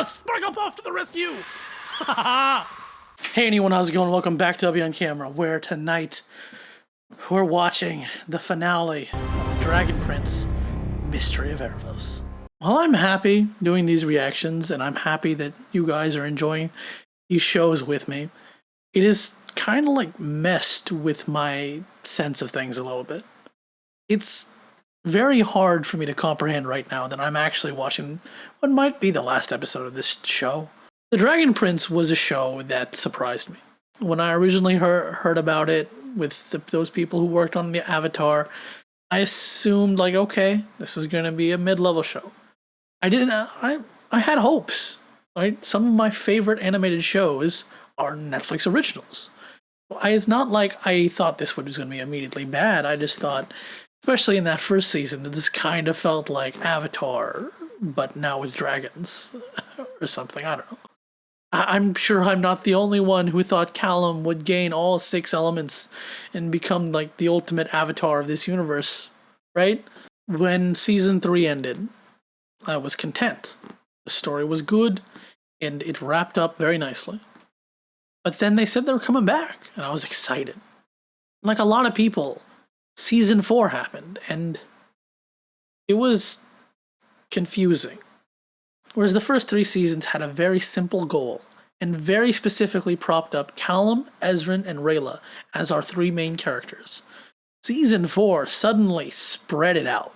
Sparkle Puff to the rescue! Hey anyone, how's it going? Welcome back to Abhi on Camera, where tonight we're watching the finale of the Dragon Prince Mystery of Aaravos. Well, I'm happy doing these reactions, and I'm happy that you guys are enjoying these shows with me. It is kind of like messed with my sense of things a little bit. It's very hard for me to comprehend right now that I'm actually watching what might be the last episode of this show. The Dragon Prince was a show that surprised me. When I originally heard about it with those people who worked on the Avatar, I assumed, like, okay, this is going to be a mid-level show. I had hopes, right? Some of my favorite animated shows are Netflix originals. It's not like I thought this was going to be immediately bad. I just thought, especially in that first season, that this kind of felt like Avatar, but now with dragons or something. I don't know. I'm sure I'm not the only one who thought Callum would gain all 6 elements and become like the ultimate avatar of this universe, right? When season 3 ended, I was content. The story was good, and it wrapped up very nicely. But then they said they were coming back, and I was excited. Like a lot of people, season 4 happened, and it was confusing. Whereas the first 3 seasons had a very simple goal, and very specifically propped up Callum, Ezran, and Rayla as our 3 main characters. Season 4 suddenly spread it out.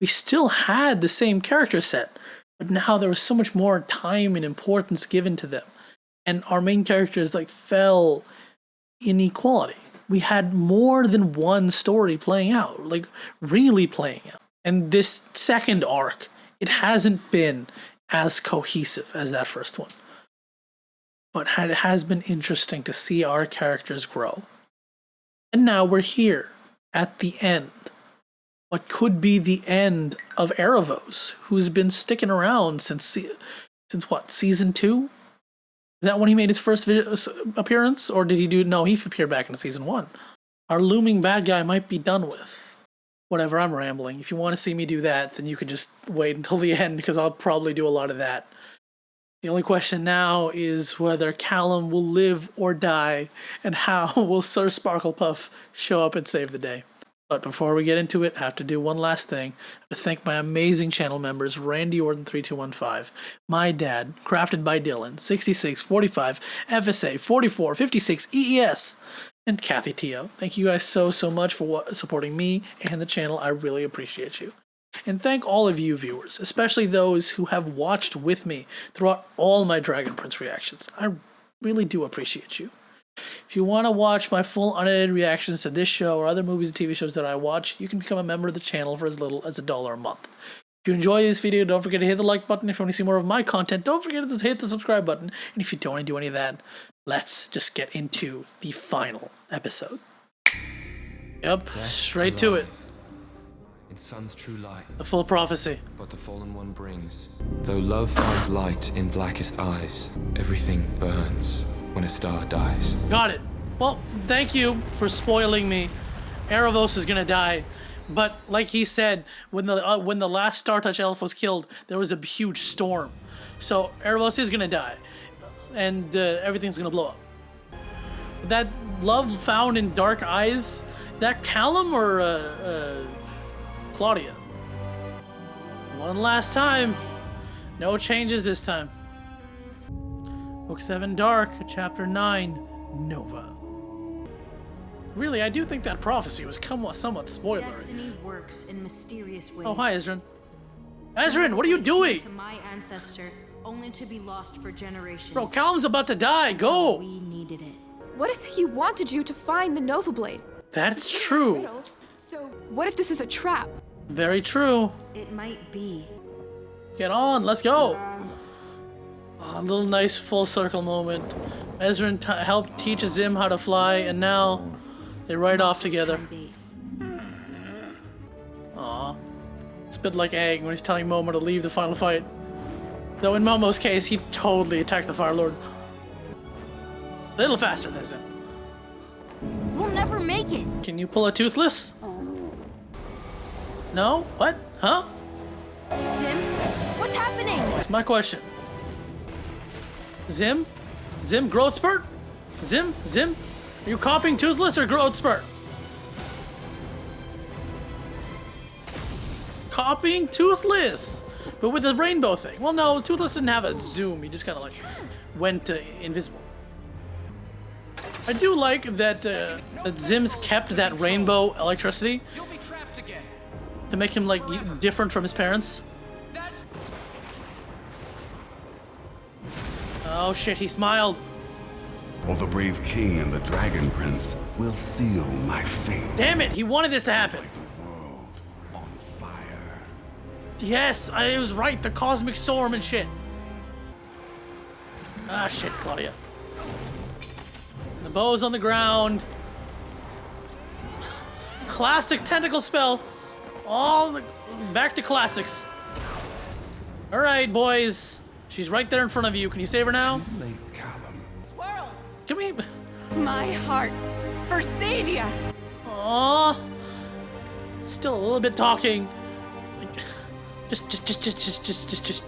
We still had the same character set, but now there was so much more time and importance given to them. And our main characters fell in equality. We had more than one story playing out, really playing out. And this second arc, it hasn't been as cohesive as that first one. But it has been interesting to see our characters grow. And now we're here at the end. What could be the end of Aaravos, who's been sticking around since what, season 2? Is that when he made his first appearance? Or did he do... No, he appeared back in season 1. Our looming bad guy might be done with. Whatever, I'm rambling. If you want to see me do that, then you can just wait until the end, because I'll probably do a lot of that. The only question now is whether Callum will live or die, and how will Sir Sparklepuff show up and save the day. But before we get into it, I have to do one last thing. I have to thank my amazing channel members, Randy Orton 3215, my dad, Crafted by Dylan, 6645, FSA 4456, EES, and Kathy Tio. Thank you guys so much for supporting me and the channel. I really appreciate you. And thank all of you viewers, especially those who have watched with me throughout all my Dragon Prince reactions. I really do appreciate you. If you want to watch my full unedited reactions to this show or other movies and TV shows that I watch, you can become a member of the channel for as little as $1 a month. If you enjoy this video, don't forget to hit the like button. If you want to see more of my content, don't forget to hit the subscribe button. And if you don't want to do any of that, let's just get into the final episode. Yep, straight to it. In sun's true light, the full prophecy. What the fallen one brings. Though love finds light in blackest eyes, everything burns when a star dies. Got it. Well, thank you for spoiling me. Aaravos is gonna die, but like he said, when the last Star Touch elf was killed, there was a huge storm. So Aaravos is gonna die, and everything's gonna blow up. That love found in dark eyes, is that Callum or Claudia? One last time. No changes this time. Book 7 Dark, Chapter 9, Nova. Really, I do think that prophecy was somewhat spoilery. Destiny works in mysterious ways. Oh, hi, Ezran. Ezran, what are you doing? To my ancestor, only to be lost for generations. Bro, Callum's about to die. Go! We needed it. What if he wanted you to find the Nova Blade? That's true. So, what if this is a trap? Very true. It might be. Get on, let's go. Oh, a little nice full circle moment. Ezran helped teaches him how to fly, and now they ride off together. Aw. It's a bit like Aang when he's telling Momo to leave the final fight. Though in Momo's case, he totally attacked the Fire Lord. A little faster, that's it. We'll never make it. Can you pull a Toothless? No? What? Huh? Zim, what's happening? That's my question. Zim? Zim, growth spurt? Zim? Zim? Are you copying Toothless or growth spurt? Copying Toothless! But with the rainbow thing. Well, no, Toothless didn't have a zoom. He just kind of like went invisible. I do like that, that Zim's kept that rainbow electricity to make him like different from his parents. Oh shit, he smiled. Or the brave king and the dragon prince will seal my fate. Damn it, he wanted this to happen. The world on fire. Yes, I was right, the cosmic storm and shit. Ah shit, Claudia. The bow's on the ground. Classic tentacle spell. Back to classics. All right, boys. She's right there in front of you. Can you save her now? Late Callum. World, Can we? my heart for Sadia. Aww. Still a little bit talking. Like, just.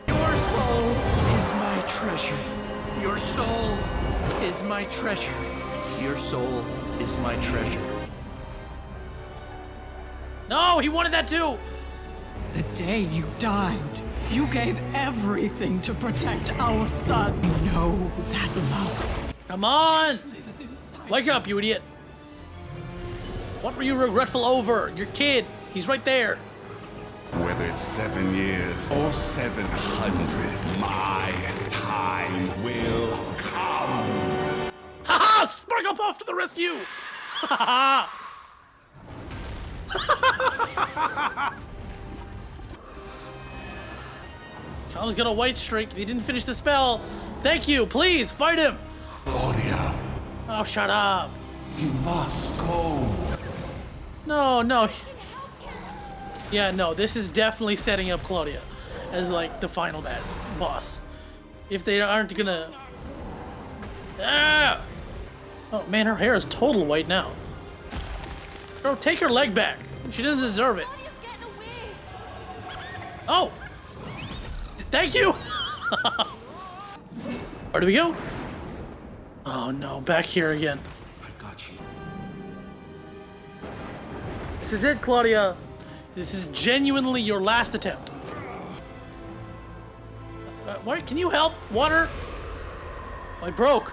Your soul is my treasure. Your soul is my treasure. Your soul is my treasure. No, he wanted that too. The day you died, you gave everything to protect our son. I know that love Come on. lives inside. Wake up, you idiot. What were you regretful over? Your kid. He's right there. Whether it's 7 years or 700, my time will come. Haha! Sparkle Puff to the rescue! Haha! Callum's got a white streak. He didn't finish the spell. Thank you. Please fight him. Claudia, Oh, shut up. you must go. No. Yeah, no. This is definitely setting up Claudia as like the final bad boss. If they aren't gonna. Ah! Oh man, her hair is total white now. Bro, take her leg back. She doesn't deserve it. Claudia's getting away. Oh! Thank you! Where do we go? Oh no, back here again. I got you. This is it, Claudia. This is genuinely your last attempt. Why? Can you help? Water? Oh, I broke.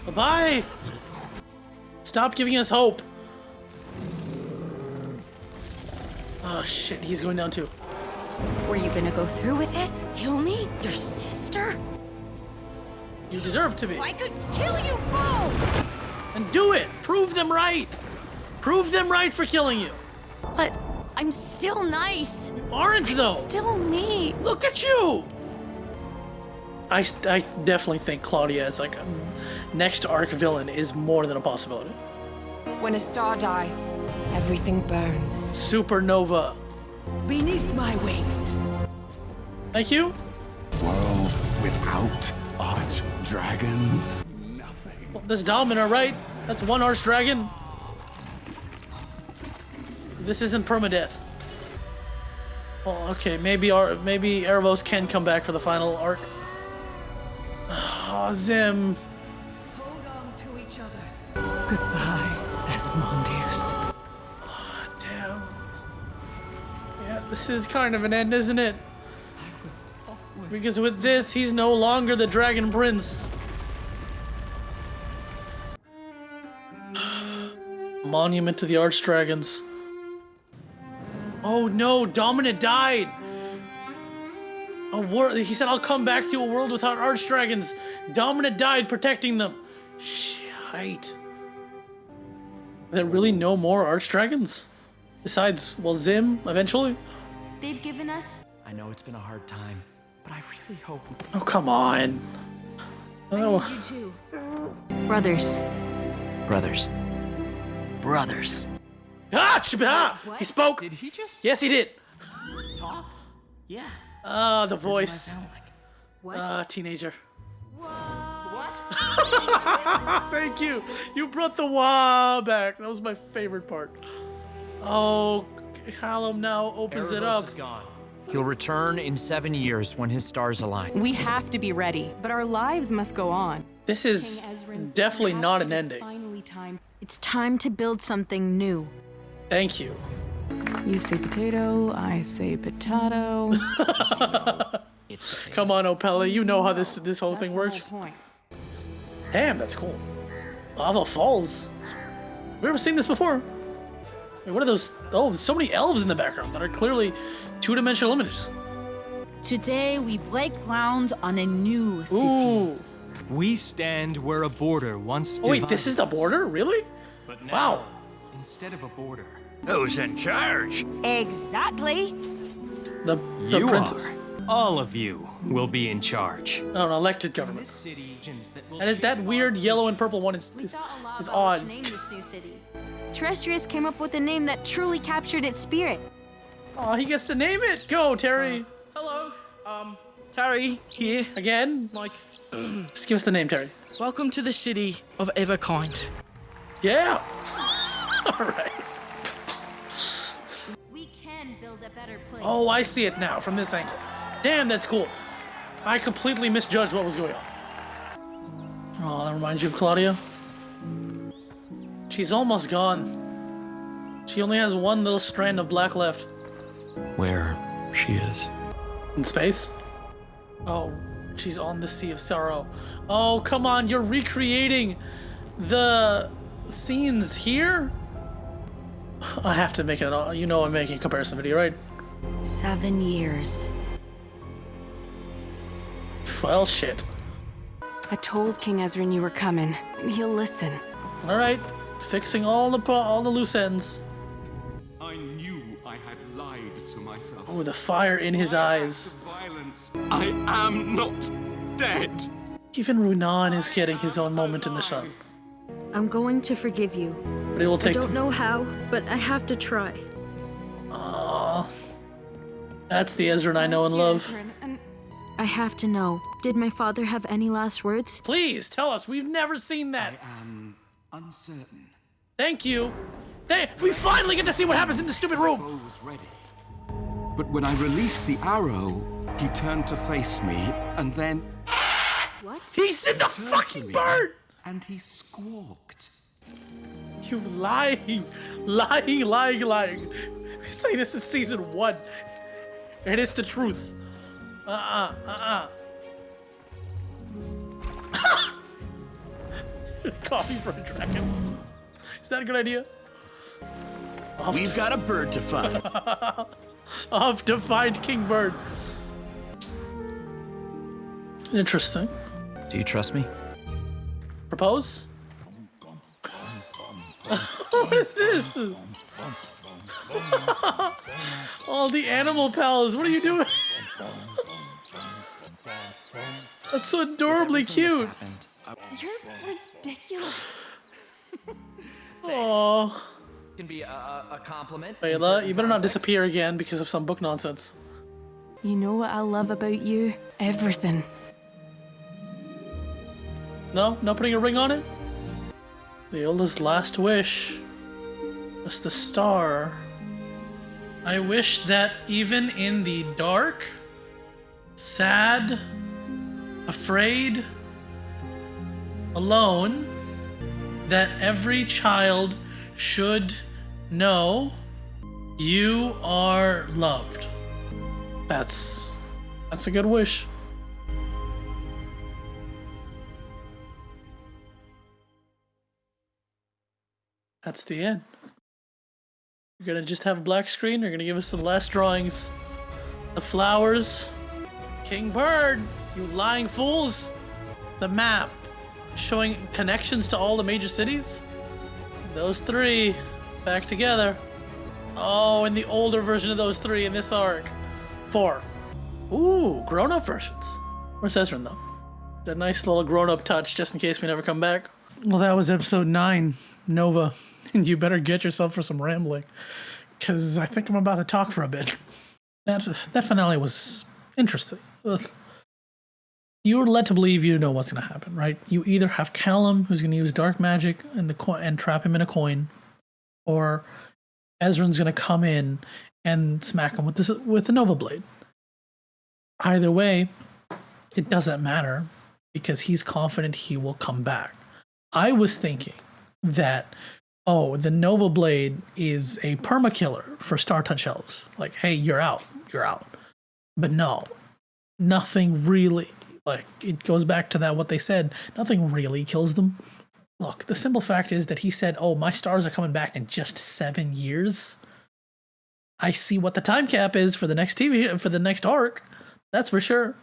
Bye-bye. Stop giving us hope. Oh shit, he's going down too. Were you gonna go through with it? Kill me? Your sister? You deserve to be. I could kill you both! And do it! Prove them right! Prove them right for killing you. But I'm still nice. Aren't though? Still me. Look at you! I definitely think Claudia as like a next arc villain is more than a possibility. When a star dies, everything burns. Supernova. Beneath my wings. Thank you. World without Archdragons? Nothing. Well, there's Domina, right? That's one Archdragon. This isn't permadeath. Well, okay, maybe Aaravos can come back for the final arc. Oh, Zim. Hold on to each other. Goodbye, Asmodeus. Damn. Yeah, this is kind of an end, isn't it? Because with this, he's no longer the Dragon Prince. Monument to the Archdragons. Oh no, Domina died! He said, I'll come back to a world without Archdragons. Domina died protecting them. Shite. Are there really no more Archdragons? Besides, well, Zim, eventually? They've given us. I know it's been a hard time, but I really hope. Oh, come on. Oh. You too. Brothers. Brothers. Ah, he spoke. Did he just Yes, he did. talk? Yeah. Ah, the That's what I voice. sound like. What? Teenager. What? Thank you. You brought the wah back. That was my favorite part. Oh, Callum now opens it up. Aaravos is gone. He'll return in 7 years when his stars align. We have to be ready, but our lives must go on. This is definitely not an ending. Finally time. It's time to build something new. Thank you. You say potato, I say potato. Come on, Opella, you know how this whole thing That's the works. whole point. Damn, that's cool. Lava Falls. We've never seen this before. Wait, what are those? Oh, so many elves in the background that are clearly two-dimensional images. Today we break ground on a new city. Ooh. We stand where a border once Oh, wait, this is the border? Really? But now, Wow. instead of a border, Who's in charge? Exactly. The you princess. are. All of you will be in charge. Oh, an elected government. This city that will And that weird yellow and purple one is We thought a lot is about what odd. to name this new city. Terrestrius came up with a name that truly captured its spirit. Oh, he gets to name it. Go, Terry. Hello, Terry here. Again? Like, Just give us the name, Terry. welcome to the city of Everkind. Yeah. All right. We can build a better place. Oh, I see it now from this angle. Damn, that's cool. I completely misjudged what was going on. Oh, that reminds you of Claudia? She's almost gone. She only has one little strand of black left. Where she is. In space? Oh, she's on the Sea of Sorrow. Oh, come on, you're recreating the scenes here? I have to make it, you know I'm making a comparison video, right? 7 years. Well, shit. I told King Ezran you were coming, and he'll listen. All right, fixing all the loose ends. I knew I had lied to myself. Oh, the fire in his eyes. Violence. I am not dead. Even Runan is getting his own moment in the sun. I'm going to forgive you. But it will I take don't know how, but I have to try. Aww. That's the Ezra I know and love. Ezran, and I have to know. Did my father have any last words? Please tell us. We've never seen that. I am uncertain. Thank you. We finally get to see what happens in the stupid room. Bow was ready. But when I released the arrow, he turned to face me, and then What? He's in the turned to fucking me, bird. and he squawked. You lying. We say this is season 1. And it's the truth. Coffee for a dragon. Is that a good idea? We've got a bird to find. I'll have to find King Bird. Interesting. Do you trust me? Propose? What is this? All the animal pals. What are you doing? That's so adorably cute. you're ridiculous. Aww. Can be a compliment. Layla, you better not disappear again because of some book nonsense. You know what I love about you? Everything. No? No putting a ring on it? The oldest last wish. That's the star. I wish that even in the dark, sad, afraid, alone, that every child should know you are loved. That's a good wish. That's the end. You're gonna just have a black screen. You're gonna give us some last drawings. The flowers. King Bird, you lying fools. The map showing connections to all the major cities. Those 3 back together. Oh, and the older version of those 3 in this arc. 4. Ooh, grown-up versions. Where's Ezran though? That nice little grown-up touch just in case we never come back. Well, that was episode 9, Nova. And you better get yourself for some rambling, because I think I'm about to talk for a bit. That finale was interesting. Ugh. You were led to believe you know what's going to happen, right? You either have Callum, who's going to use dark magic and trap him in a coin, or Ezran's gonna come in and smack him with the Nova Blade. Either way, it doesn't matter because he's confident he will come back. I was thinking that, oh, the Nova Blade is a perma killer for Star Touch elves. Like, hey, you're out. But no, nothing really. Like, it goes back to that what they said. Nothing really kills them. Look, the simple fact is that he said, oh, my stars are coming back in just 7 years. I see what the time cap is for the next for the next arc. That's for sure.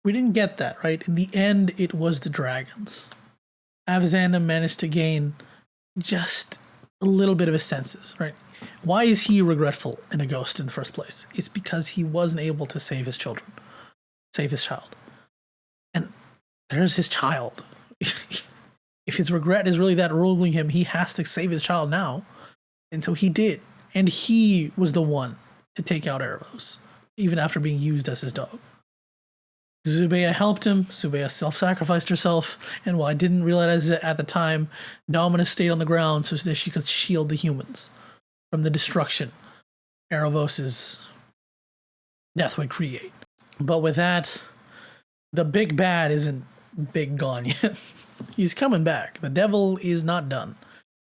We didn't get that, right? In the end, it was the dragons. Avzana managed to gain just a little bit of his senses, right? Why is he regretful and a ghost in the first place? It's because he wasn't able to save his children. Save his child. And there's his child. If his regret is really that ruling him, he has to save his child now. And so he did. And he was the one to take out Aaravos, even after being used as his dog. Zubeia helped him. Zubeia self-sacrificed herself. And while I didn't realize it at the time, Dominus stayed on the ground so that she could shield the humans from the destruction Aaravos' death would create. But with that, the big bad isn't big gone yet. He's coming back. The devil is not done.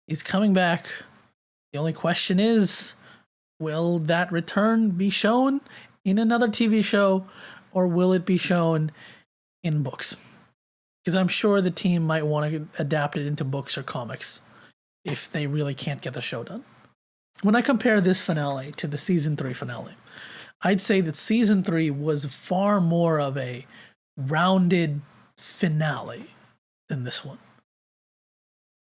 He's coming back. The only question is, will that return be shown in another TV show, or will it be shown in books? Because I'm sure the team might want to adapt it into books or comics if they really can't get the show done. When I compare this finale to the season 3 finale, I'd say that season 3 was far more of a rounded finale than this one.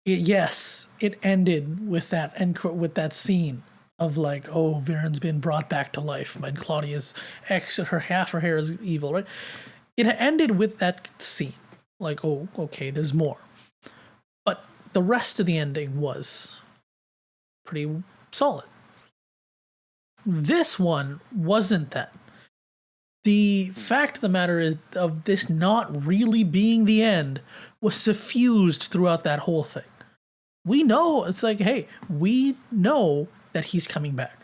Yes, it ended with that scene of like, oh, Viren's been brought back to life, and Claudia's half her hair is evil, right? It ended with that scene, like, oh, okay, there's more. But the rest of the ending was pretty solid. This one wasn't that. The fact of the matter is, of this not really being the end was suffused throughout that whole thing. We know, it's like, hey, we know that he's coming back.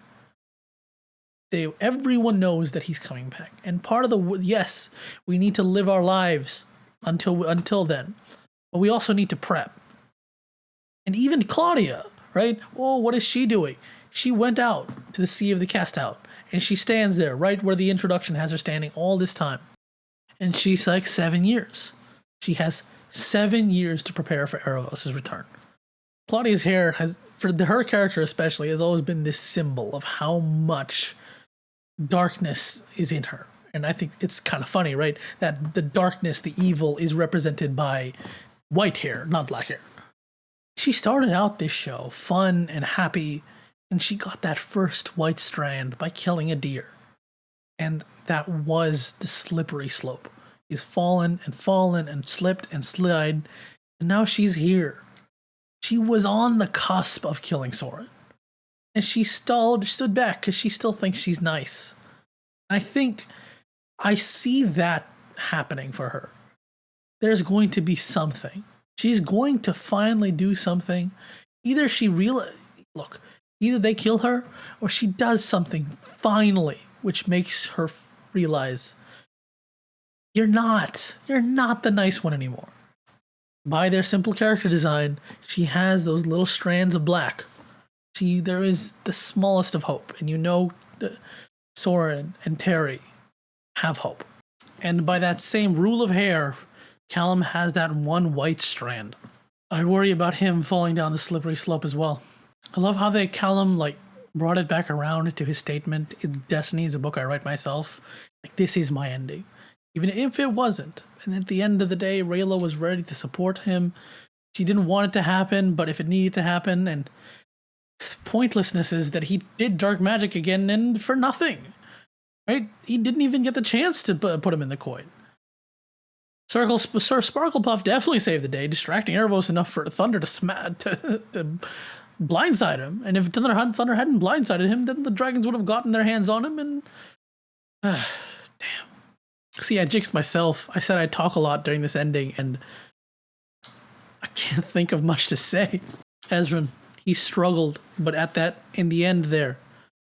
Everyone knows that he's coming back. And part of yes, we need to live our lives until then. But we also need to prep. And even Claudia, right? Oh, what is she doing? She went out to the Sea of the Cast Out. And she stands there, right where the introduction has her standing all this time. And she's like 7 years. She has 7 years to prepare for Aaravos' return. Claudia's hair for her character especially, has always been this symbol of how much darkness is in her. And I think it's kind of funny, right? That the darkness, the evil, is represented by white hair, not black hair. She started out this show fun and happy, and she got that first white strand by killing a deer. And that was the slippery slope. She's fallen and slipped and slid, and now she's here. She was on the cusp of killing Soren. And she stood back because she still thinks she's nice. I think I see that happening for her. There's going to be something. She's going to finally do something. Either either they kill her or she does something finally, which makes her realize you're not the nice one anymore. By their simple character design, she has those little strands of black. There is the smallest of hope, and you know that Soren and Terry have hope. And by that same rule of hair, Callum has that one white strand. I worry about him falling down the slippery slope as well. I love how Callum brought it back around to his statement, Destiny is a book I write myself. This is my ending. Even if it wasn't. And at the end of the day, Rayla was ready to support him. She didn't want it to happen, but if it needed to happen, and the pointlessness is that he did dark magic again and for nothing. Right? He didn't even get the chance to put him in the coin. Sir Sparklepuff definitely saved the day, distracting Aaravos enough for Thunder to blindside him. And if Thunder hadn't blindsided him, then the dragons would have gotten their hands on him and... damn. See, I jinxed myself. I said I'd talk a lot during this ending, and I can't think of much to say. Ezran, he struggled, but in the end there,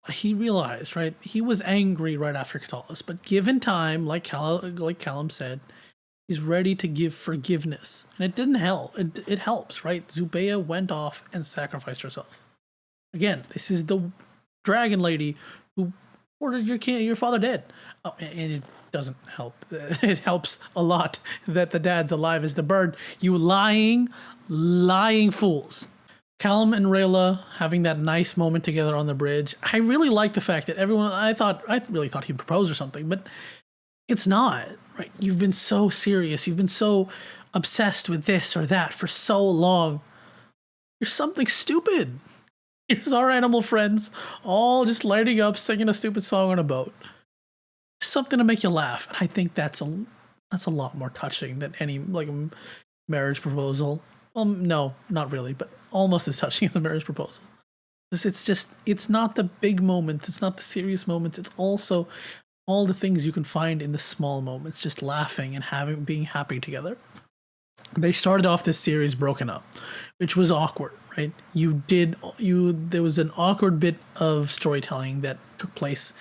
he realized, right? He was angry right after Catullus, but given time, like Callum said, he's ready to give forgiveness. And it didn't help. It helps, right? Zubeia went off and sacrificed herself. Again, this is the dragon lady who ordered your father dead. Oh, and it doesn't help. It helps a lot that the dad's alive as the bird. You lying fools. Callum and Rayla having that nice moment together on the bridge. I really like the fact that I really thought he'd propose or something, but it's not, right? You've been so serious. You've been so obsessed with this or that for so long. You're something stupid. Here's our animal friends all just lighting up, singing a stupid song on a boat. Something to make you laugh. And I think that's a lot more touching than any like marriage proposal. No, not really, but almost as touching as a marriage proposal. It's not the big moments. It's not the serious moments. It's also all the things you can find in the small moments, just laughing and being happy together. They started off this series broken up, which was awkward, right? There was an awkward bit of storytelling that took place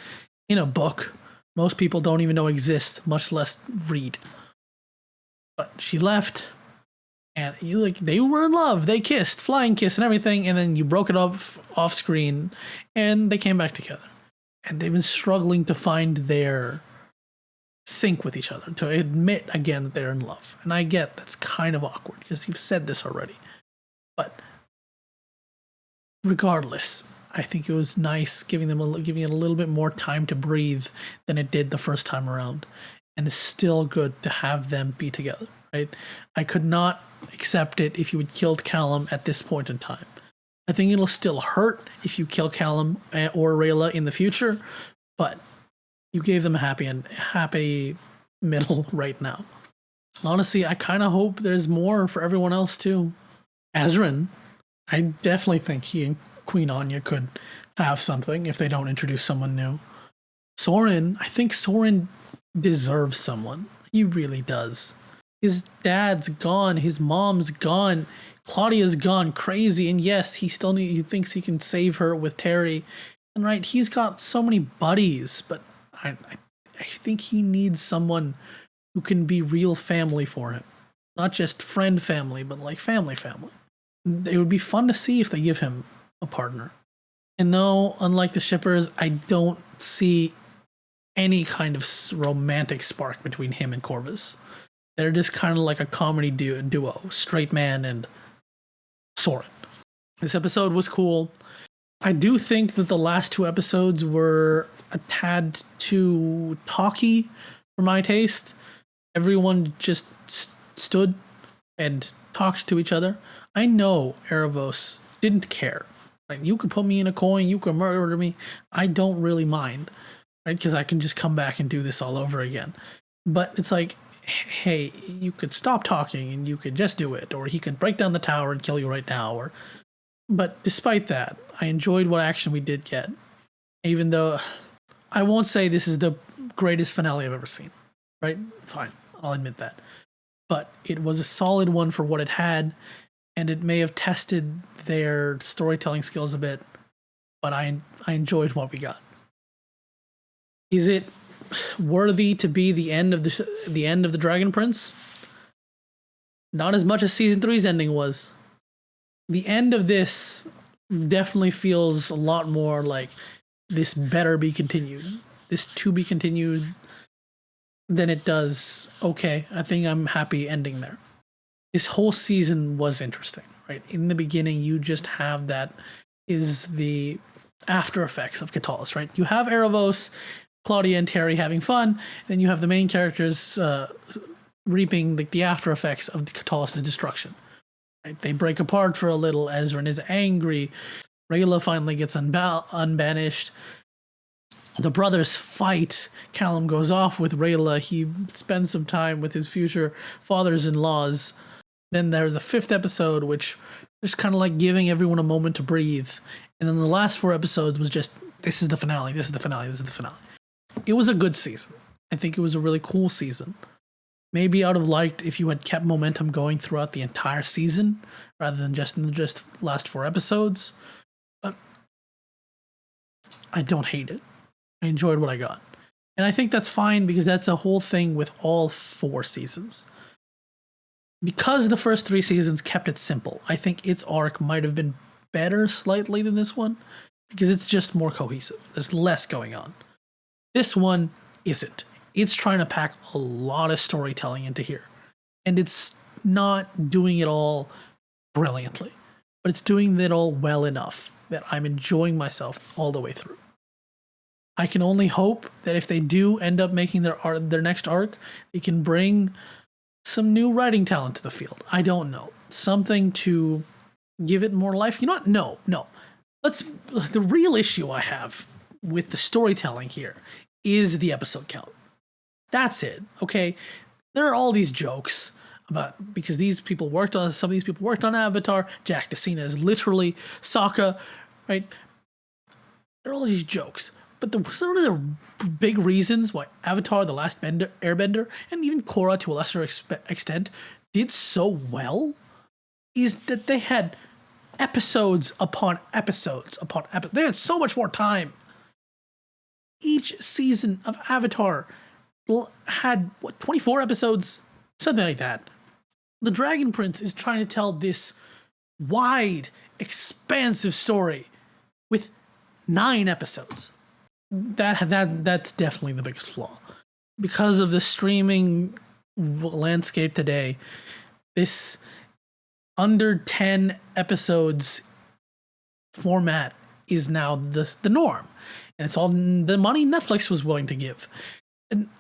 in a book most people don't even know exists, much less read. But she left, and they were in love. They kissed, flying kiss and everything, and then you broke it up off screen, and they came back together. And they've been struggling to find their sync with each other, to admit again that they're in love. And I get that's kind of awkward because you've said this already. But regardless, I think it was nice giving it a little bit more time to breathe than it did the first time around. And it's still good to have them be together, right? I could not accept it if you had killed Callum at this point in time. I think it'll still hurt if you kill Callum or Rayla in the future, but you gave them a happy middle right now. Honestly, I kind of hope there's more for everyone else too. Ezran, I definitely think he and Queen Anya could have something if they don't introduce someone new. Soren, I think Soren deserves someone. He really does. His dad's gone. His mom's gone. Claudia's gone crazy. And yes, he thinks he can save her with Terry. And right, he's got so many buddies, but I think he needs someone who can be real family for him. Not just friend family, but like family. It would be fun to see if they give him a partner. And no, unlike the shippers, I don't see any kind of romantic spark between him and Corvus. They're just kind of like a comedy duo, straight man and Soren. This episode was cool. I do think that the last two episodes were a tad too talky for my taste. Everyone just stood and talked to each other. I know Aaravos didn't care. Right? You could put me in a coin, you could murder me. I don't really mind, right? Because I can just come back and do this all over again. But it's like, hey, you could stop talking and you could just do it, or he could break down the tower and kill you right now. But despite that, I enjoyed what action we did get. Even though I won't say this is the greatest finale I've ever seen, right? Fine, I'll admit that. But it was a solid one for what it had, and it may have tested their storytelling skills a bit, but I enjoyed what we got. Is it worthy to be the end of the Dragon Prince? Not as much as season 3's ending was. The end of this definitely feels a lot more like this better be continued, this to be continued, than it does. Okay, I think I'm happy ending there. This whole season was interesting, right? In the beginning, you just have that is the after effects of Catullus, right? You have Aaravos, Claudia, and Terry having fun, then you have the main characters reaping the after effects of Catullus' destruction. Right? They break apart for a little. Ezran is angry. Rayla finally gets unbanished. The brothers fight. Callum goes off with Rayla. He spends some time with his future fathers-in-laws. Then there's the 5th episode, which is kind of like giving everyone a moment to breathe. And then the last 4 episodes was just, this is the finale, this is the finale, this is the finale. It was a good season. I think it was a really cool season. Maybe I would have liked if you had kept momentum going throughout the entire season rather than just in the last 4 episodes. But I don't hate it. I enjoyed what I got. And I think that's fine because that's a whole thing with all 4 seasons. Because the first 3 seasons kept it simple, I think its arc might have been better slightly than this one because it's just more cohesive. There's less going on. This one isn't. It's trying to pack a lot of storytelling into here. And it's not doing it all brilliantly, but it's doing it all well enough that I'm enjoying myself all the way through. I can only hope that if they do end up making their next arc, they can bring some new writing talent to the field. I don't know. Something to give it more life. You know what? No. The real issue I have with the storytelling here is the episode count. That's it. Okay. There are all these jokes about because some of these people worked on Avatar. Jack Dacina is literally Sokka, right? There are all these jokes. But one of the big reasons why Avatar: The Last Airbender, and even Korra to a lesser extent, did so well is that they had episodes upon episodes upon episodes. They had so much more time. Each season of Avatar had, 24 episodes? Something like that. The Dragon Prince is trying to tell this wide, expansive story with 9 episodes. That's definitely the biggest flaw. Because of the streaming landscape today, this under 10 episodes format is now the norm. And it's all the money Netflix was willing to give. And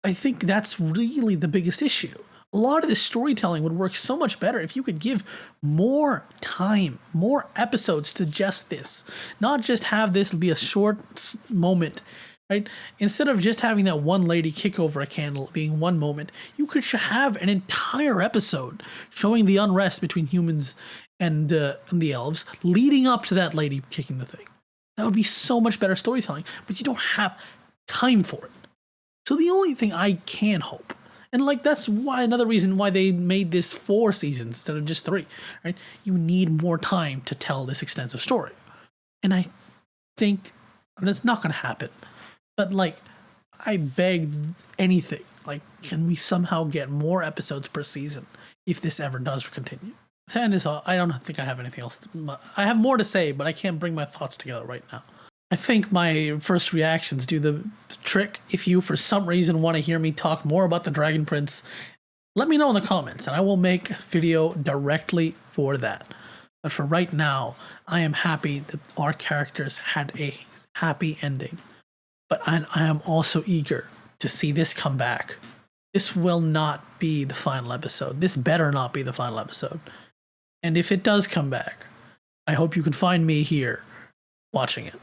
I think that's really the biggest issue. A lot of this storytelling would work so much better if you could give more time, more episodes to just this. Not just have this be a short moment, right? Instead of just having that one lady kick over a candle being one moment, you could have an entire episode showing the unrest between humans and the elves leading up to that lady kicking the thing. That would be so much better storytelling, but you don't have time for it. So the only thing I can hope, and that's why another reason why they made this 4 seasons instead of just 3, right? You need more time to tell this extensive story. And I think that's not going to happen. But I beg anything. Can we somehow get more episodes per season if this ever does continue? And this all, I don't think I have anything else. I have more to say, but I can't bring my thoughts together right now. I think my first reactions do the trick. If you, for some reason, want to hear me talk more about the Dragon Prince, let me know in the comments, and I will make a video directly for that. But for right now, I am happy that our characters had a happy ending. But I am also eager to see this come back. This will not be the final episode. This better not be the final episode. And if it does come back, I hope you can find me here watching it.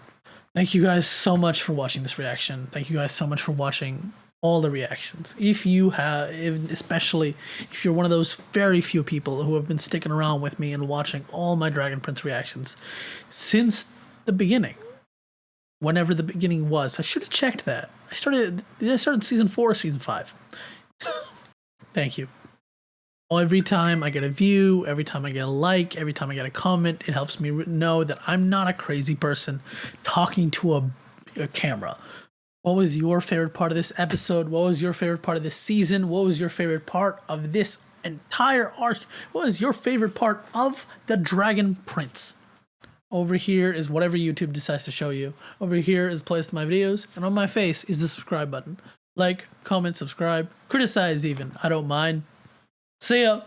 Thank you guys so much for watching this reaction. Thank you guys so much for watching all the reactions. Especially if you're one of those very few people who have been sticking around with me and watching all my Dragon Prince reactions since the beginning. Whenever the beginning was. I should have checked that. Did I start in season 4 or season 5? Thank you. Every time I get a view, every time I get a like, every time I get a comment, it helps me know that I'm not a crazy person talking to a camera. What was your favorite part of this episode? What was your favorite part of this season? What was your favorite part of this entire arc? What was your favorite part of the Dragon Prince? Over here is whatever YouTube decides to show you. Over here is plays to my videos, and on my face is the subscribe button. Like, comment, subscribe, criticize even. I don't mind. See ya.